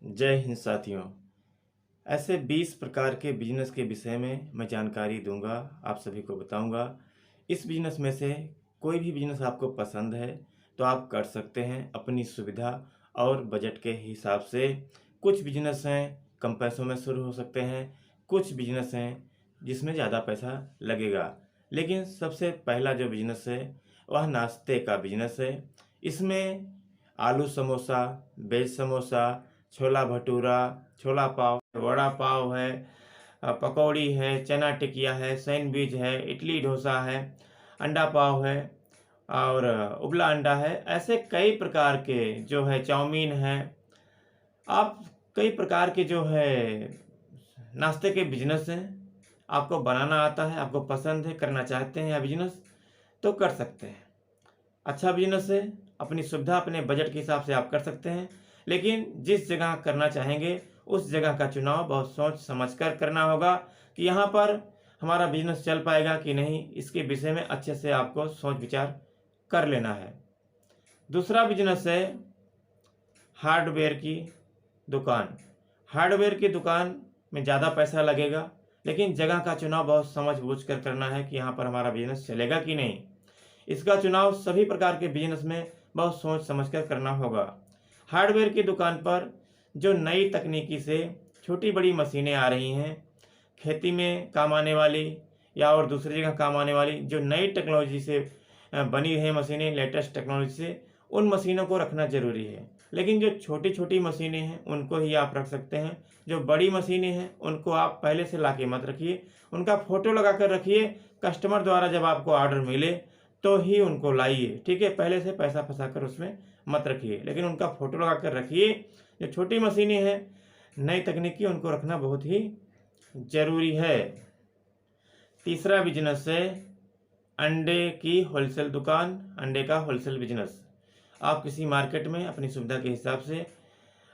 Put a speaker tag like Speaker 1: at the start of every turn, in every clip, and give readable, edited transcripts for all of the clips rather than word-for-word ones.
Speaker 1: जय हिंद साथियों। ऐसे 20 प्रकार के बिजनेस के विषय में मैं जानकारी दूंगा, आप सभी को बताऊंगा। इस बिजनेस में से कोई भी बिजनेस आपको पसंद है तो आप कर सकते हैं अपनी सुविधा और बजट के हिसाब से। कुछ बिजनेस हैं कम पैसों में शुरू हो सकते हैं, कुछ बिजनेस हैं जिसमें ज़्यादा पैसा लगेगा। लेकिन सबसे पहला जो बिजनेस है वह नाश्ते का बिजनेस है। इसमें आलू समोसा, वेज समोसा, छोला भटूरा, छोला पाव, वड़ा पाव है, पकौड़ी है, चना टिकिया है, सैंडविच है, इडली डोसा है, अंडा पाव है और उबला अंडा है। ऐसे कई प्रकार के जो है चाउमीन है। आप कई प्रकार के जो है नाश्ते के बिजनेस हैं, आपको बनाना आता है, आपको पसंद है, करना चाहते हैं या बिजनेस तो कर सकते हैं। अच्छा बिजनेस है, अपनी सुविधा अपने बजट के हिसाब से आप कर सकते हैं। लेकिन जिस जगह करना चाहेंगे उस जगह का चुनाव बहुत सोच समझ कर करना होगा कि यहाँ पर हमारा बिजनेस चल पाएगा कि नहीं। इसके विषय में अच्छे से आपको सोच विचार कर लेना है। दूसरा बिजनेस है हार्डवेयर की दुकान। हार्डवेयर की दुकान में ज़्यादा पैसा लगेगा, लेकिन जगह का चुनाव बहुत समझ बूझ कर करना है कि यहाँ पर हमारा बिजनेस चलेगा कि नहीं। इसका चुनाव सभी प्रकार के बिजनेस में बहुत सोच समझकर करना होगा। हार्डवेयर की दुकान पर जो नई तकनीकी से छोटी बड़ी मशीनें आ रही हैं, खेती में काम आने वाली या और दूसरी जगह काम आने वाली जो नई टेक्नोलॉजी से बनी है मशीनें, लेटेस्ट टेक्नोलॉजी से, उन मशीनों को रखना ज़रूरी है। लेकिन जो छोटी छोटी मशीनें हैं उनको ही आप रख सकते हैं। जो बड़ी मशीनें हैं उनको आप पहले से ला के मत रखिए, उनका फ़ोटो लगा कर रखिए। कस्टमर द्वारा जब आपको ऑर्डर मिले तो ही उनको लाइए, ठीक है। पहले से पैसा फंसा कर उसमें मत रखिए, लेकिन उनका फ़ोटो लगा कर रखिए। जो छोटी मशीनें हैं नई तकनीकी, उनको रखना बहुत ही ज़रूरी है। तीसरा बिजनेस है अंडे की होलसेल दुकान, अंडे का होलसेल बिजनेस। आप किसी मार्केट में अपनी सुविधा के हिसाब से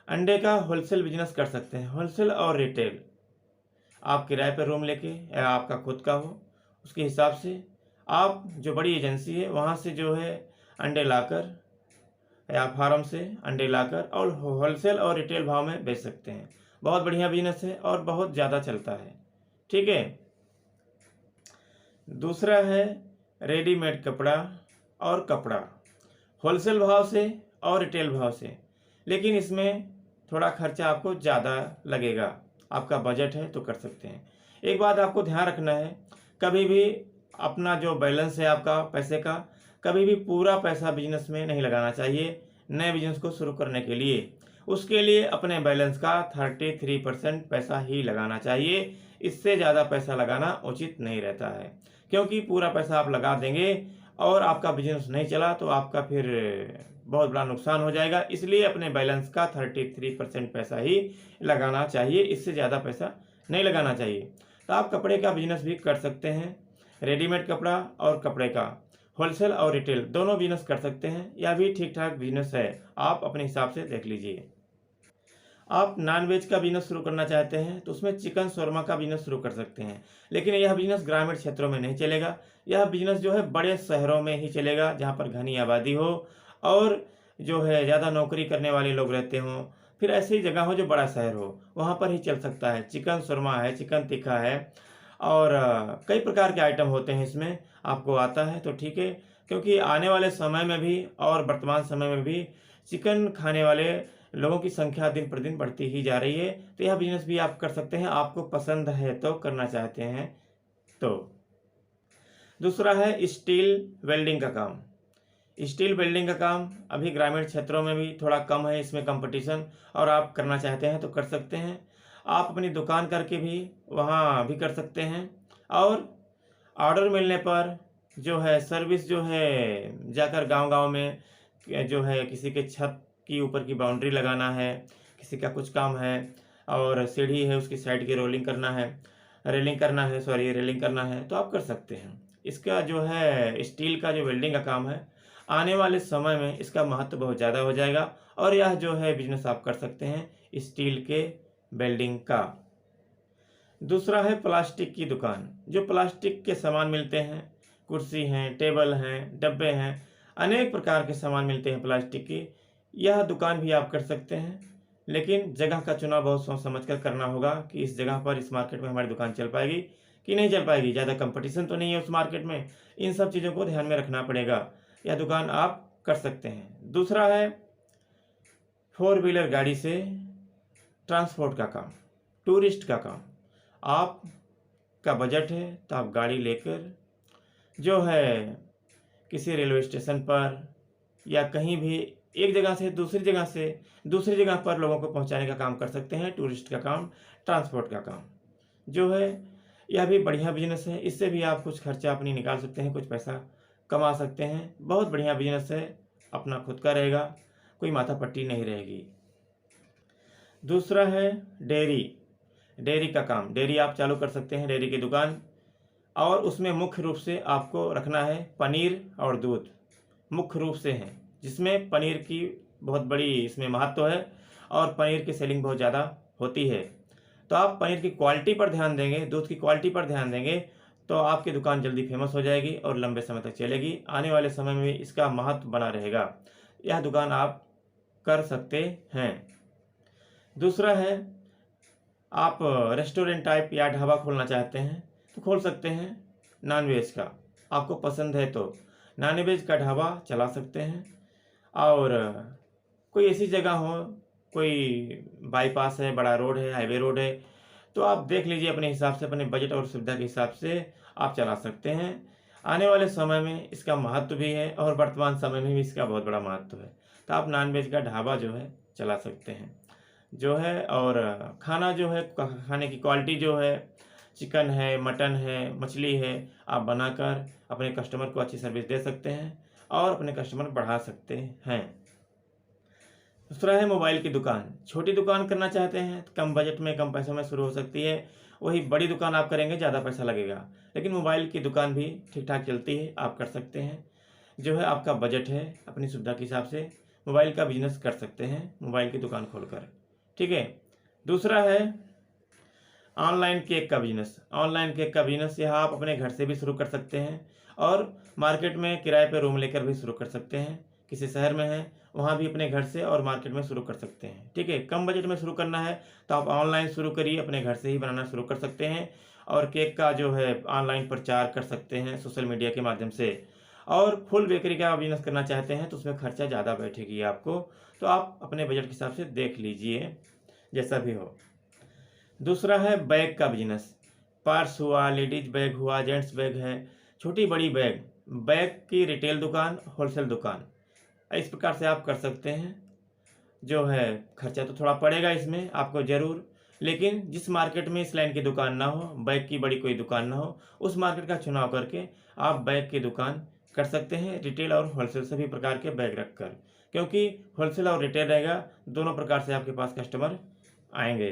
Speaker 1: अंडे का होलसेल बिजनेस कर सकते हैं। होलसेल और रिटेल, आप किराए पर रूम लेके या आपका खुद का हो, उसके हिसाब से आप जो बड़ी एजेंसी है वहाँ से जो है अंडे लाकर या फार्म से अंडे लाकर और होलसेल और रिटेल भाव में बेच सकते हैं। बहुत बढ़िया बिजनेस है और बहुत ज़्यादा चलता है, ठीक है। दूसरा है रेडीमेड कपड़ा और कपड़ा, होलसेल भाव से और रिटेल भाव से। लेकिन इसमें थोड़ा खर्चा आपको ज़्यादा लगेगा। आपका बजट है तो कर सकते हैं। एक बात आपको ध्यान रखना है, कभी भी अपना जो बैलेंस है आपका पैसे का, कभी भी पूरा पैसा बिजनेस में नहीं लगाना चाहिए। नए बिजनेस को शुरू करने के लिए उसके लिए अपने बैलेंस का 33% पैसा ही लगाना चाहिए। इससे ज़्यादा पैसा लगाना उचित नहीं रहता है, क्योंकि पूरा पैसा आप लगा देंगे और आपका बिजनेस नहीं चला तो आपका फिर बहुत बड़ा नुकसान हो जाएगा। इसलिए अपने बैलेंस का 33% पैसा ही लगाना चाहिए, इससे ज़्यादा पैसा नहीं लगाना चाहिए। तो आप कपड़े का बिजनेस भी कर सकते हैं, रेडीमेड कपड़ा और कपड़े का होलसेल और रिटेल दोनों बिजनेस कर सकते हैं। यह भी ठीक ठाक बिजनेस है, आप अपने हिसाब से देख लीजिए। आप नॉनवेज का बिजनेस शुरू करना चाहते हैं तो उसमें चिकन शौर्मा का बिजनेस शुरू कर सकते हैं। लेकिन यह बिजनेस ग्रामीण क्षेत्रों में नहीं चलेगा। यह बिजनेस जो है बड़े शहरों में ही चलेगा, जहाँ पर घनी आबादी हो और जो है ज़्यादा नौकरी करने वाले लोग रहते हों। फिर ऐसी जगह हो जो बड़ा शहर हो, वहाँ पर ही चल सकता है। चिकन शौर्मा है, चिकन तिक्खा है और कई प्रकार के आइटम होते हैं इसमें। आपको आता है तो ठीक है, क्योंकि आने वाले समय में भी और वर्तमान समय में भी चिकन खाने वाले लोगों की संख्या दिन प्रतिदिन बढ़ती ही जा रही है। तो यह बिजनेस भी आप कर सकते हैं, आपको पसंद है तो, करना चाहते हैं तो। दूसरा है स्टील वेल्डिंग का काम। स्टील वेल्डिंग का काम अभी ग्रामीण क्षेत्रों में भी थोड़ा कम है, इसमें कंपटीशन, और आप करना चाहते हैं तो कर सकते हैं। आप अपनी दुकान करके भी वहाँ भी कर सकते हैं, और ऑर्डर मिलने पर जो है सर्विस जो है जाकर गांव-गांव में जो है किसी के छत की ऊपर की बाउंड्री लगाना है, किसी का कुछ काम है और सीढ़ी है उसकी साइड की रोलिंग करना है, रेलिंग करना है, सॉरी रेलिंग करना है, तो आप कर सकते हैं। इसका जो है स्टील का जो वेल्डिंग का काम है, आने वाले समय में इसका महत्व बहुत ज़्यादा हो जाएगा और यह जो है बिजनेस आप कर सकते हैं स्टील के वेल्डिंग का। दूसरा है प्लास्टिक की दुकान। जो प्लास्टिक के सामान मिलते हैं, कुर्सी हैं, टेबल हैं, डब्बे हैं, अनेक प्रकार के सामान मिलते हैं प्लास्टिक की, यह दुकान भी आप कर सकते हैं। लेकिन जगह का चुनाव बहुत सोच समझ कर करना होगा कि इस जगह पर, इस मार्केट में हमारी दुकान चल पाएगी कि नहीं चल पाएगी, ज़्यादा कंपटीशन तो नहीं है उस मार्केट में। इन सब चीज़ों को ध्यान में रखना पड़ेगा। यह दुकान आप कर सकते हैं। दूसरा है 4 व्हीलर गाड़ी से ट्रांसपोर्ट का काम, टूरिस्ट का काम। आपका बजट है तो आप गाड़ी लेकर जो है किसी रेलवे स्टेशन पर या कहीं भी एक जगह से दूसरी जगह पर लोगों को पहुंचाने का काम कर सकते हैं। टूरिस्ट का काम, ट्रांसपोर्ट का काम जो है, यह भी बढ़िया बिजनेस है। इससे भी आप कुछ खर्चा अपनी निकाल सकते हैं, कुछ पैसा कमा सकते हैं। बहुत बढ़िया बिजनेस है, अपना खुद का रहेगा, कोई माथा पट्टी नहीं रहेगी। दूसरा है डेयरी का काम। डेयरी आप चालू कर सकते हैं, डेयरी की दुकान। और उसमें मुख्य रूप से आपको रखना है पनीर और दूध, मुख्य रूप से हैं, जिसमें पनीर की बहुत बड़ी इसमें महत्व है और पनीर की सेलिंग बहुत ज़्यादा होती है। तो आप पनीर की क्वालिटी पर ध्यान देंगे, दूध की क्वालिटी पर ध्यान देंगे, तो आपकी दुकान जल्दी फेमस हो जाएगी और लंबे समय तक चलेगी। आने वाले समय में इसका महत्व बना रहेगा। यह दुकान आप कर सकते हैं। दूसरा है, आप रेस्टोरेंट टाइप या ढाबा खोलना चाहते हैं तो खोल सकते हैं। नॉनवेज का आपको पसंद है तो नॉनवेज का ढाबा चला सकते हैं। और कोई ऐसी जगह हो, कोई बाईपास है, बड़ा रोड है, हाईवे रोड है, तो आप देख लीजिए अपने हिसाब से, अपने बजट और सुविधा के हिसाब से आप चला सकते हैं। आने वाले समय में इसका महत्व भी है और वर्तमान समय में भी इसका बहुत बड़ा महत्व है। तो आप नॉनवेज का ढाबा जो है चला सकते हैं जो है। और खाना जो है, खाने की क्वालिटी जो है, चिकन है, मटन है, मछली है, आप बनाकर अपने कस्टमर को अच्छी सर्विस दे सकते हैं और अपने कस्टमर बढ़ा सकते हैं। दूसरा है मोबाइल की दुकान। छोटी दुकान करना चाहते हैं तो कम बजट में, कम पैसों में शुरू हो सकती है। वही बड़ी दुकान आप करेंगे ज़्यादा पैसा लगेगा, लेकिन मोबाइल की दुकान भी ठीक ठाक चलती है, आप कर सकते हैं। जो है आपका बजट है, अपनी सुविधा के हिसाब से मोबाइल का बिजनेस कर सकते हैं, मोबाइल की दुकान खोलकर। ठीक है। दूसरा है ऑनलाइन केक का बिजनेस। ऑनलाइन केक का बिजनेस यह आप अपने घर से भी शुरू कर सकते हैं और मार्केट में किराए पर रूम लेकर भी शुरू कर सकते हैं। किसी शहर में है वहाँ भी अपने घर से और मार्केट में शुरू कर सकते हैं। ठीक है। कम बजट में शुरू करना है तो आप ऑनलाइन शुरू करिए, अपने घर से ही बनाना शुरू कर सकते हैं और केक का जो है ऑनलाइन प्रचार कर सकते हैं सोशल मीडिया के माध्यम से। और फुल बेकरी का बिजनेस करना चाहते हैं तो उसमें खर्चा ज़्यादा बैठेगी आपको, तो आप अपने बजट के हिसाब से देख लीजिए, जैसा भी हो। दूसरा है बैग का बिजनेस। पर्स हुआ, लेडीज बैग हुआ, जेंट्स बैग है, छोटी बड़ी बैग, बैग की रिटेल दुकान, होलसेल दुकान, इस प्रकार से आप कर सकते हैं। जो है खर्चा तो थोड़ा पड़ेगा इसमें आपको ज़रूर, लेकिन जिस मार्केट में इस लाइन की दुकान ना हो, बैग की बड़ी कोई दुकान ना हो, उस मार्केट का चुनाव करके आप बैग की दुकान कर सकते हैं, रिटेल और होलसेल सभी प्रकार के बैग रखकर। क्योंकि होलसेल और रिटेल रहेगा, दोनों प्रकार से आपके पास कस्टमर आएंगे।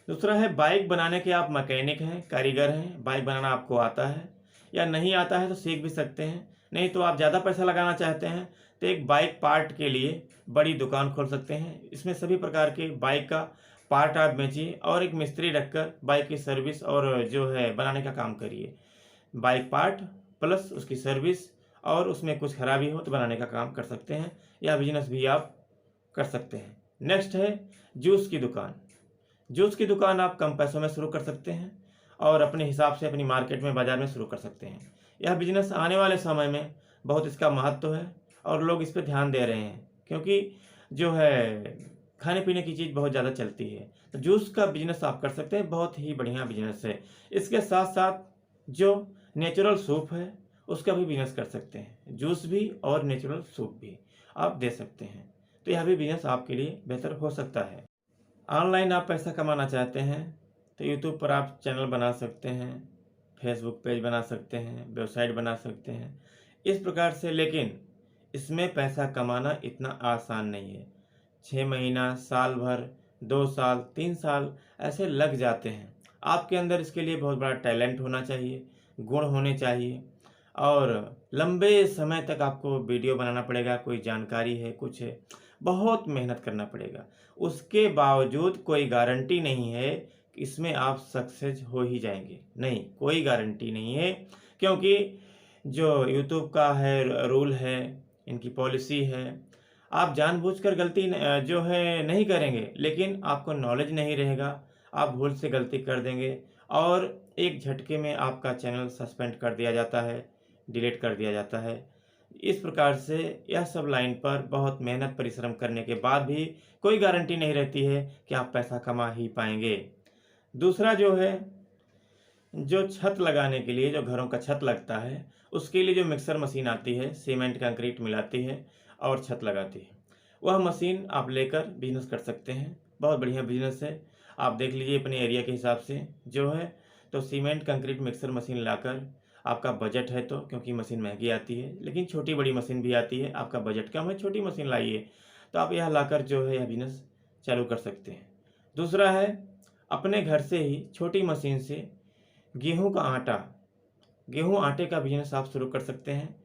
Speaker 1: दूसरा है बाइक बनाने के आप मैकेनिक हैं, कारीगर हैं, बाइक बनाना आपको आता है या नहीं आता है तो सीख भी सकते हैं। नहीं तो आप ज़्यादा पैसा लगाना चाहते हैं तो एक बाइक पार्ट के लिए बड़ी दुकान खोल सकते हैं। इसमें सभी प्रकार के बाइक का पार्ट आप बेचिए और एक मिस्त्री रखकर बाइक की सर्विस और जो है बनाने का काम करिए। बाइक पार्ट प्लस उसकी सर्विस, और उसमें कुछ खराबी हो तो बनाने का काम कर सकते हैं। यह बिजनेस भी आप कर सकते हैं। नेक्स्ट है जूस की दुकान। जूस की दुकान आप कम पैसों में शुरू कर सकते हैं और अपने हिसाब से अपनी मार्केट में, बाज़ार में शुरू कर सकते हैं। यह बिजनेस आने वाले समय में बहुत इसका महत्व है और लोग इस पर ध्यान दे रहे हैं, क्योंकि जो है खाने पीने की चीज़ बहुत ज़्यादा चलती है। तो जूस का बिजनेस आप कर सकते हैं, बहुत ही बढ़िया बिजनेस है। इसके साथ साथ जो नेचुरल सूप है उसका भी बिजनेस कर सकते हैं, जूस भी और नेचुरल सूप भी आप दे सकते हैं। तो यह भी बिजनेस आपके लिए बेहतर हो सकता है। ऑनलाइन आप पैसा कमाना चाहते हैं तो यूट्यूब पर आप चैनल बना सकते हैं, फेसबुक पेज बना सकते हैं, वेबसाइट बना सकते हैं, इस प्रकार से। लेकिन इसमें पैसा कमाना इतना आसान नहीं है। 6 महीना, साल भर, 2 साल, 3 साल ऐसे लग जाते हैं। आपके अंदर इसके लिए बहुत बड़ा टैलेंट होना चाहिए, गुण होने चाहिए और लंबे समय तक आपको वीडियो बनाना पड़ेगा। कोई जानकारी है, कुछ है, बहुत मेहनत करना पड़ेगा। उसके बावजूद कोई गारंटी नहीं है कि इसमें आप सक्सेस हो ही जाएंगे, नहीं, कोई गारंटी नहीं है। क्योंकि जो यूट्यूब का है रूल है, इनकी पॉलिसी है, आप जानबूझकर गलती जो है नहीं करेंगे, लेकिन आपको नॉलेज नहीं रहेगा, आप भूल से गलती कर देंगे और एक झटके में आपका चैनल सस्पेंड कर दिया जाता है, डिलीट कर दिया जाता है। इस प्रकार से यह सब लाइन पर बहुत मेहनत परिश्रम करने के बाद भी कोई गारंटी नहीं रहती है कि आप पैसा कमा ही पाएँगे। दूसरा जो है, जो छत लगाने के लिए जो घरों का छत लगता है, उसके लिए जो मिक्सर मशीन आती है, सीमेंट कंक्रीट मिलाती है और छत लगाती है। वह मशीन आप लेकर बिज़नेस कर सकते हैं। बहुत बढ़िया बिज़नेस है। आप देख लीजिए अपने एरिया के हिसाब से जो है, तो सीमेंट कंक्रीट मिक्सर मशीन लाकर आपका बजट है तो, क्योंकि मशीन महँगी आती है, लेकिन छोटी-बड़ी मशीन भी आती है। आपका बजट कम है, छोटी मशीन लाइए, तो आप यह लाकर जो है यह बिज़नेस चालू कर सकते हैं। दूसरा है, अपने घर से ही छोटी मशीन से गेहूँ का आटा, गेहूँ आटे का बिज़नेस आप शुरू कर सकते हैं।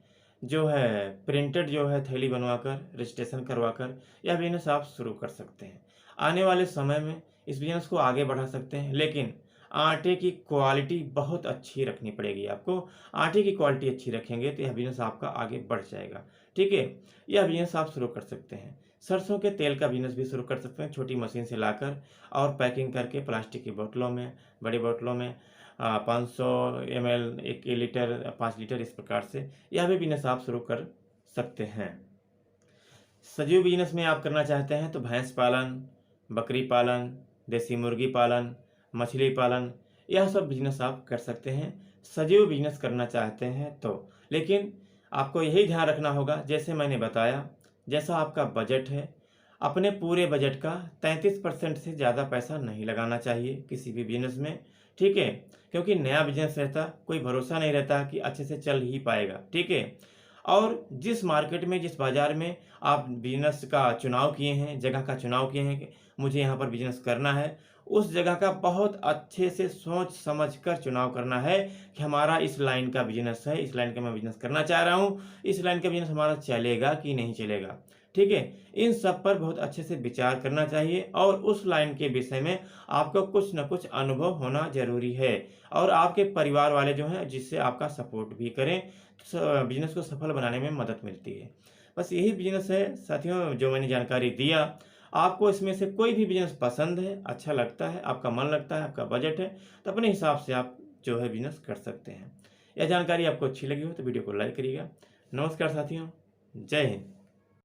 Speaker 1: जो है प्रिंटेड जो है थैली बनवाकर, रजिस्ट्रेशन करवाकर यह बिज़नेस आप शुरू कर सकते हैं। आने वाले समय में इस बिज़नेस को आगे बढ़ा सकते हैं, लेकिन आटे की क्वालिटी बहुत अच्छी रखनी पड़ेगी आपको। आटे की क्वालिटी अच्छी रखेंगे तो यह बिज़नेस आपका आगे बढ़ जाएगा। ठीक है? यह बिज़नेस आप शुरू कर सकते हैं। सरसों के तेल का बिज़नेस भी शुरू कर सकते हैं, छोटी मशीन से लाकर और पैकिंग करके प्लास्टिक की बोतलों में, बड़ी बोतलों में 500 ml, 1 लीटर, 5 लीटर, इस प्रकार से यह भी बिज़नेस आप शुरू कर सकते हैं। सजीव बिज़नेस में आप करना चाहते हैं तो भैंस पालन, बकरी पालन, देसी मुर्गी पालन, मछली पालन, यह सब बिज़नेस आप कर सकते हैं, सजीव बिज़नेस करना चाहते हैं तो। लेकिन आपको यही ध्यान रखना होगा, जैसे मैंने बताया, जैसा आपका बजट है, अपने पूरे बजट का 33% से ज़्यादा पैसा नहीं लगाना चाहिए किसी भी बिज़नेस में। ठीक है? क्योंकि नया बिज़नेस रहता, कोई भरोसा नहीं रहता कि अच्छे से चल ही पाएगा। ठीक है? और जिस मार्केट में, जिस बाज़ार में आप बिज़नेस का चुनाव किए हैं, जगह का चुनाव किए हैं कि मुझे यहाँ पर बिज़नेस करना है, उस जगह का बहुत अच्छे से सोच समझ कर चुनाव करना है कि हमारा इस लाइन का बिज़नेस है, इस लाइन का मैं बिज़नेस करना चाह रहा हूँ, इस लाइन का बिज़नेस हमारा चलेगा कि नहीं चलेगा। ठीक है? इन सब पर बहुत अच्छे से विचार करना चाहिए और उस लाइन के विषय में आपको कुछ न कुछ अनुभव होना ज़रूरी है और आपके परिवार वाले जो हैं, जिससे आपका सपोर्ट भी करें, बिज़नेस को सफल बनाने में मदद मिलती है। बस यही बिज़नेस है साथियों, जो मैंने जानकारी दिया। आपको इसमें से कोई भी बिज़नेस पसंद है, अच्छा लगता है, आपका मन लगता है, आपका बजट है, तो अपने हिसाब से आप जो है बिज़नेस कर सकते हैं। यह जानकारी आपको अच्छी लगी हो तो वीडियो को लाइक करिएगा। नमस्कार साथियों, जय हिंद।